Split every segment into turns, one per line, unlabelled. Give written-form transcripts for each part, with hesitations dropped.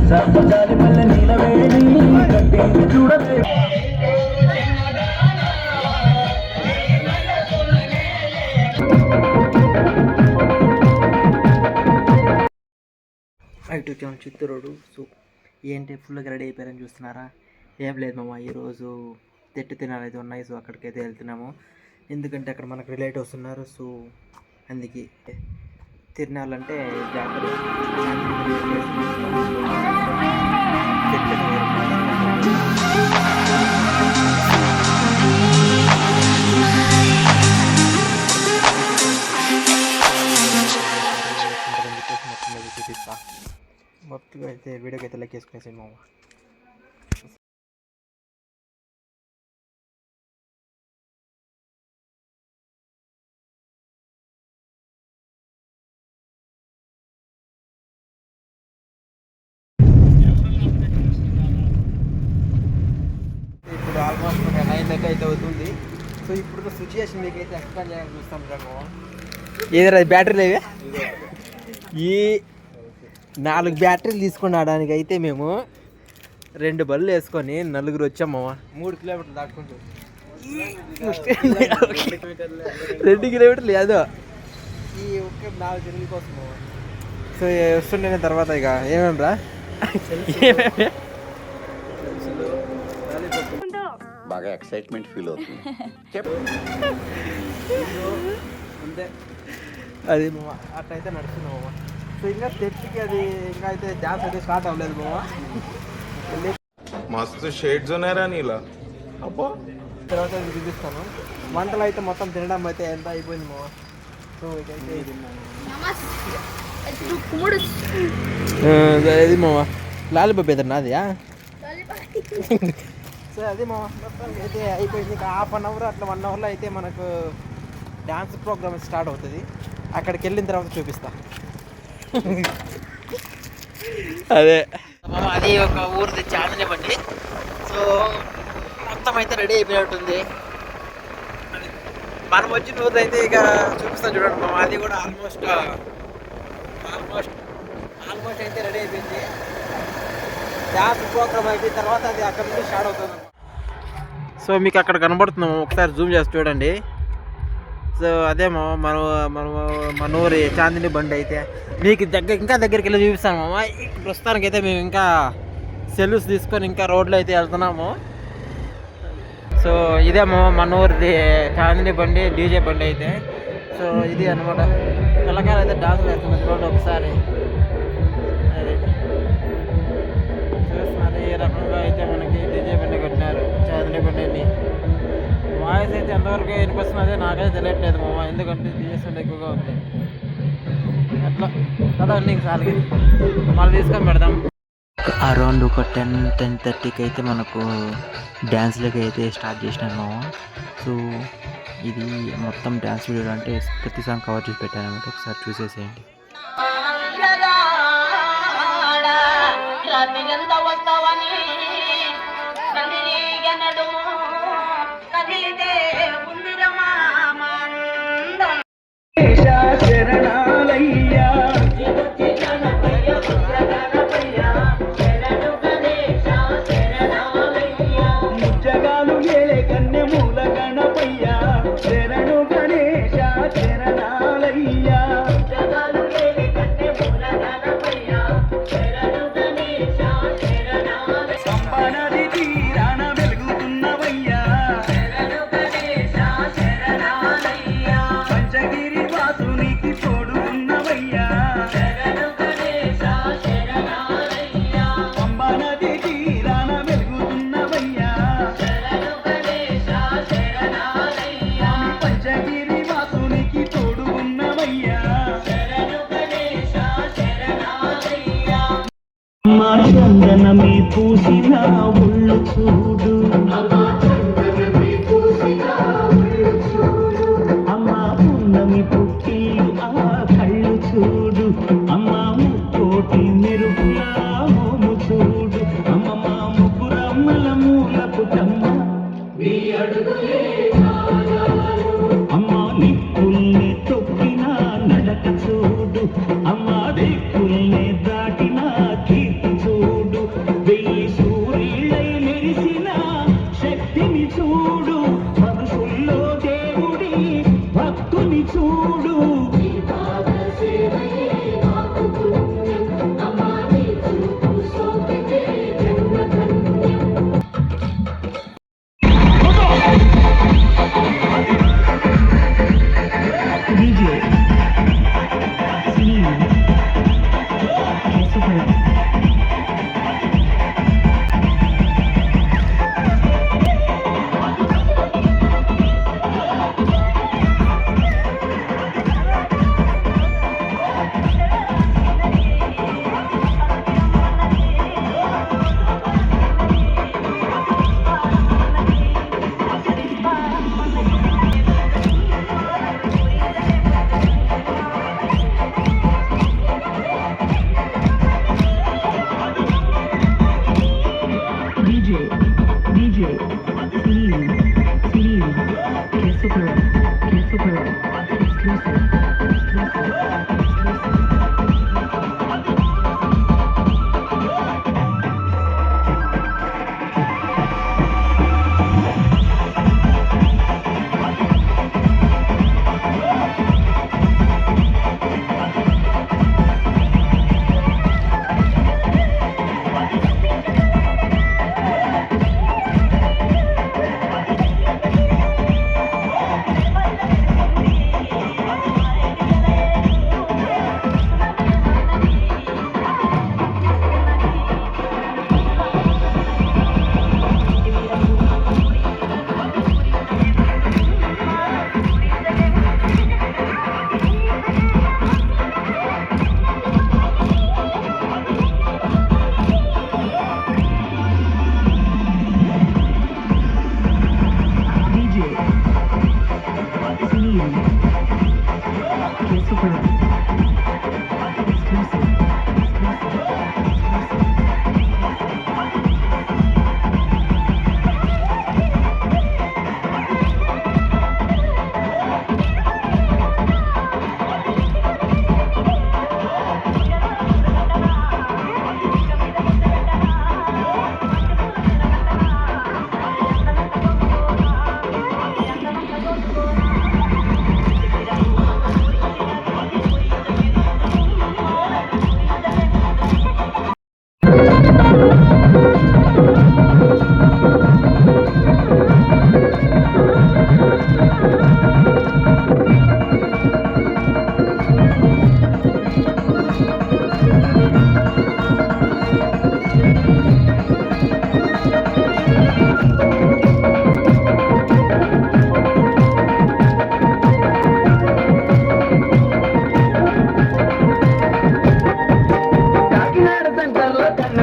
సర్పజాలి పల్లె నీలవేణి కట్టింది చూడవే.
YouTube channel చిత్తూరుడు. సో ఏంటి ఫుల్గా రెడీ అయిపోయారని చూస్తున్నారా? ఏం లేదు మామ, ఈరోజు తినాలి అయితే ఉన్నాయి. సో అక్కడికైతే వెళ్తున్నాము, ఎందుకంటే అక్కడ మనకు రిలేటివ్స్ ఉన్నారు. సో అందుకే తిరణాలంటే జాతర చూపిస్తా. మొత్తంగా అయితే వీడియోకి అయితే లైక్ చేసుకునేసి మామ. ఇప్పుడు ఆల్మోస్ట్ 9 దాకా అయితే అవుతుంది. సో ఇప్పుడు సిచ్యుయేషన్ మీకు అయితే ఎక్స్ప్లెయిన్ చేయాలని చూస్తాం మామ. ఏదైనా బ్యాటరీ లేవే, ఈ 4 బ్యాటరీలు తీసుకున్నాడానికి అయితే మేము 2 బళ్ళు వేసుకొని 4 వచ్చాము. 3 కిలోమీటర్లు దాటుకుంటూ 2 కిలోమీటర్లు లేదో ఈ ఒక్క 4 తిరుగుల కోసం. సో వస్తుండే తర్వాత ఇక ఏమేమిరా
బాగా ఎక్సైట్మెంట్ ఫీల్ అవుతుంది.
అంతే, అది అట్లయితే నడుస్తున్నామమ్మా. సో ఇంకా చర్చికి అది ఇంకా అయితే డాన్స్ అయితే స్టార్ట్ అవ్వలేదు మామ.
మస్తు షేడ్స్ ఉన్నాయరా నీలా. అబ్బో
తర్వాత చూపిస్తాను. వంటలు అయితే మొత్తం తినడం అయితే ఎంత అయిపోయింది మామ. సో ఇదైతే అది మామ లాలిబాబు ఏదన్నా అది. సో అది మామ మొత్తం అయితే అయిపోయింది. ఇంకా ½ అన్ అవర్ అట్లా 1 అవర్లో అయితే మనకు డ్యాన్స్ ప్రోగ్రామ్ స్టార్ట్ అవుతుంది. అక్కడికి వెళ్ళిన తర్వాత చూపిస్తా. అదే అది ఒక ఊరిది చాందిని బండి. సో మొత్తం అయితే రెడీ అయిపోయినట్టుంది. మనం వచ్చిన ఊరిది అయితే ఇక చూపిస్తాను చూడండి మామ. అది కూడా ఆల్మోస్ట్ అయితే రెడీ అయిపోయింది. డ్యాన్స్ ప్రోగ్రామ్ అయిపోయిన తర్వాత అది అక్కడ నుంచి స్టార్ట్ అవుతుంది. సో మీకు అక్కడ కనబడుతున్నాము, ఒకసారి జూమ్ చేసి చూడండి. సో అదే మన ఊరి చాందిని బండి అయితే మీకు ఇంకా దగ్గరికి వెళ్ళి చూపిస్తాను మామ. ప్రస్తుతానికి అయితే మేము ఇంకా సెల్యూస్ తీసుకొని ఇంకా రోడ్లో అయితే వెళ్తున్నాము. సో ఇదే మన ఊరిది చాందిని బండి, డీజే బండి అయితే. సో ఇది అనమాట, పిల్లకాయలు అయితే డాన్స్ వేస్తున్నారు చూడండి ఒకసారి. అది చూస్తున్నారు, ఈ రకంగా అయితే మనకి డీజే బండి కట్టినారు చాందిని బండిని. వాయిస్ అయితే ఎంతవరకు వినిపిస్తున్నది నాకైతే తెలియట్లేదు మామ, ఎందుకంటే డీజే సౌండ్ ఎక్కువగా ఉంది. అట్లా కదండి, ఇంకసారి మళ్ళీ తీసుకొని పెడదాం. అరౌండ్ ఒక 10-10:30కి అయితే మనకు డ్యాన్స్లకి అయితే స్టార్ట్ చేసినాను మామ. సో ఇది మొత్తం డ్యాన్స్ వీడియో అంటే ప్రతి సాంగ్ కవర్ చేసి పెట్టాను అనమాట, ఒకసారి చూసేసేయండి.
శరణాలయ్యా ముచ్చగాలు ఏలే కన్నె మూల గణపయ్యా శరణు గణేశ శరణాలయ్యా. సంపనది తీరాన వెలుగుతున్నవయ్యా పంచగిరి వాసునికి తోడున్నవయ్యా. పంబనది తీరాన వెలుగుతున్నవయ్యా పంచగిరి వాసునికి తోడు ఉన్నవయ్యా. మా చందనమి పూసిన ఒళ్ళు చూడు, అమ్మా పున్నమి పుట్టిల్లు ఆ కళ్ళు చూడు, అమ్మా ముక్కోటి మెరుపుల మోము చూడు, అమ్మ మా ముగ్గురమ్మల మూలకు తమ్మ అమ్మా నిప్పుల్ని తొక్కిన నడక చూడు, అమ్మా దిక్కుల్ని దాటిన కీర్తి చూడు.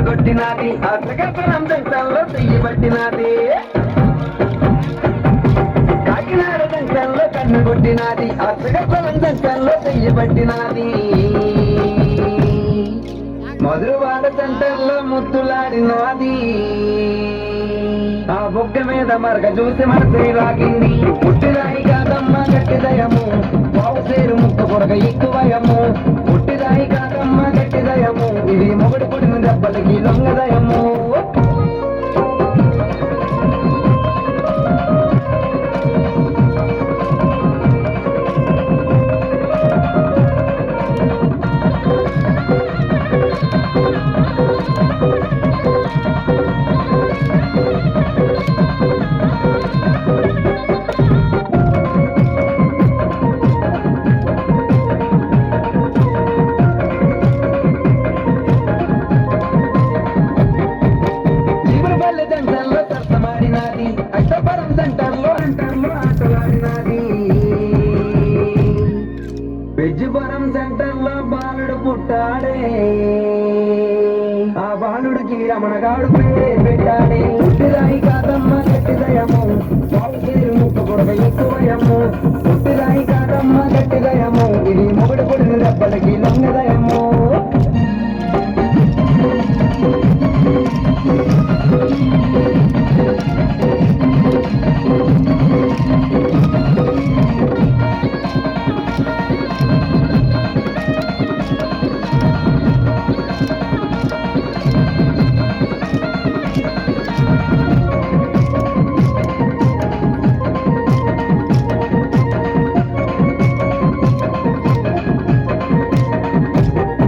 పట్టినది అసగతనం జంక్షన్లో చెయ్యి పట్టినది కాకినాడ జంక్షన్లో కన్ను కొట్టినది అసగతనం జంక్షన్లో చెయ్యి పట్టినది మధురవాడ సెంటర్లో ముద్దులాడినది ఆ బొగ్గ మీద మరగ చూసి మనసే లాగింది పుట్టిరాయి కాదమ్మ గట్టిదయము బావుసేరు ముక్క పొడగ ఎక్కువయము పుట్టిరాయి కాదమ్మ గట్టిదయము ఇది మొగడు పుడిన దెబ్బలకి లొంగదయము బెజ్జిపురం సెంటర్ లో బాలుడు పుట్టాడే ఆ బాలుడికి రమణగాడు పేరే పెట్టాడే పుట్టిరాయి కాదమ్మ గట్టిదయము బావుసేరు ముక్క పొడగ ఎక్కువయము పుట్టిరాయి కాదమ్మ గట్టిదయము ఇది మొగడు పొడిన దెబ్బలకి లొంగదయము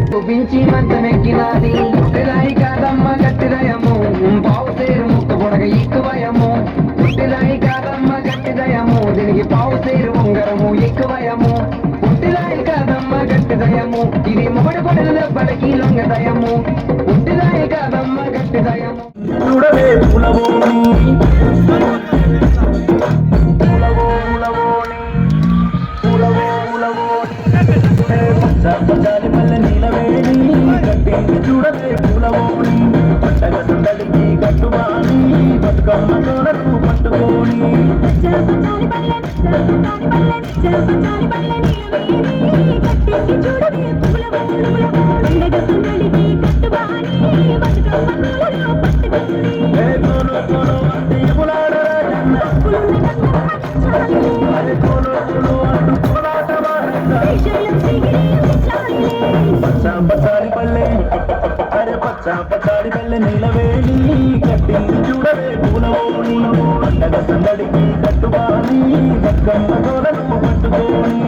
చూపించి మంచమెక్కినది పుట్టిరాయి కాదమ్మ గట్టిదయము పావుసేరు ముక్క పొడగ ఎక్కువయము పుట్టిరాయి కాదమ్మ గట్టిదయము దీనికి పావుసేరు ఉంగరము ఎక్కువయము పుట్టిరాయి కాదమ్మ గట్టిదయము ఇది మొగడి పొడిన దెబ్బలకి లొంగదయము పుట్టిరాయి కాదమ్మ గట్టిదయము
చూడవే పులవోని పట్టాలి మల్లె నీలవేణి కట్టింది చూడవే పులవోని పట్టగట్టుడికి కట్టుబాని బతుకమ్మ తోడకు పట్టుకోని పులాడ పట్టాడి పల్లె నీలవేణి కట్టింది చూడవే పూలవోణి పండగ సందడికి కట్టుబాని బతుకమ్మ తోలను పట్టుకోని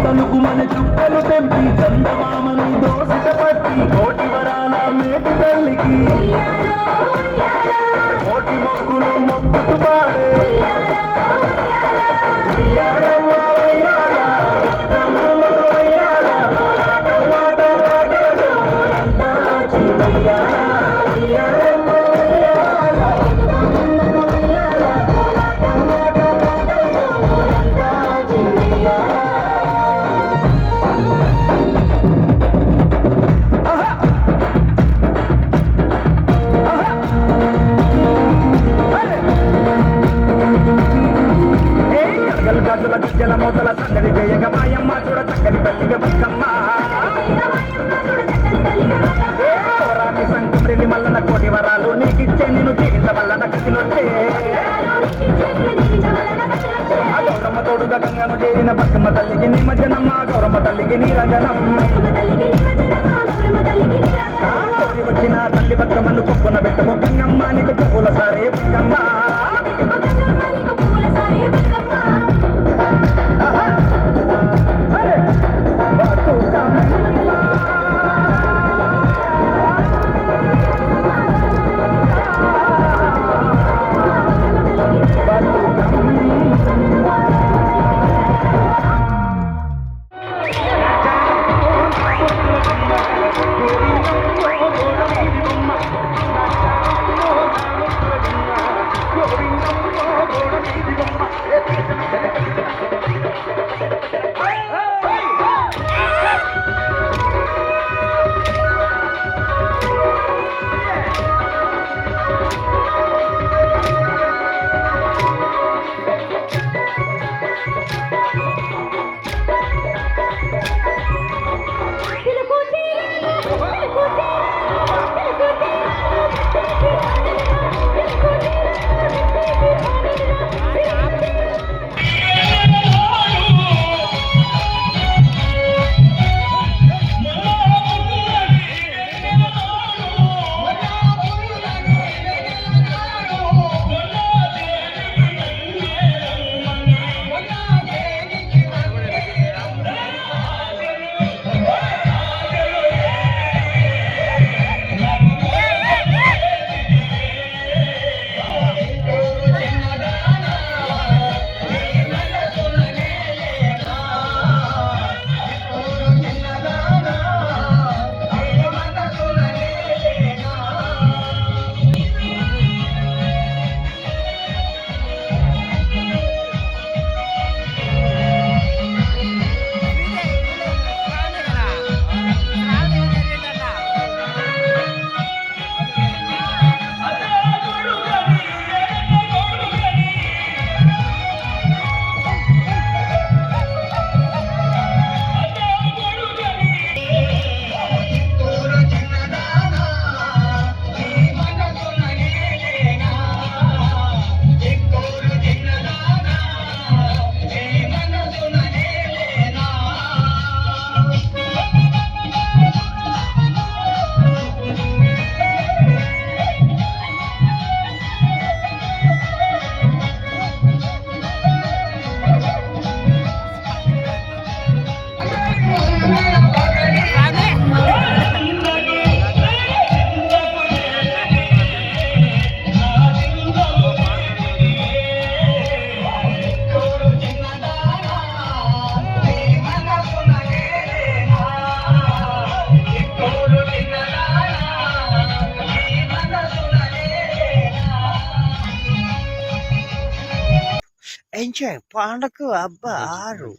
తలుపు మన చుక్కలు తెంపి చందమామను దోసిట పట్టి కోటి వరాల మేటి తల్లికి కోటి మొక్కులు మొక్కుతూ పాడే గజ్జల మూతల సందడి వేయగ మాయమ్మ చూడ చక్కని తల్లిగా బతుకమ్మ రాతి సంకుడిని మల్లన కోటి వరాలు నీకిచ్చే నేను జీవిత వల్లన కసిలొచ్చే గౌరమ్మ తోడుగా గంగను చేరిన బతుకమ్మ తల్లికి నిమజ్జనమ్మ గౌరమ్మ తల్లికి నీరంజనం వచ్చిన తల్లి బతుకమ్మను కుప్పున పెట్టము గంగమ్మ నీకు పువ్వుల సారే బతుకమ్మ
5 పండగ అబ్బా 6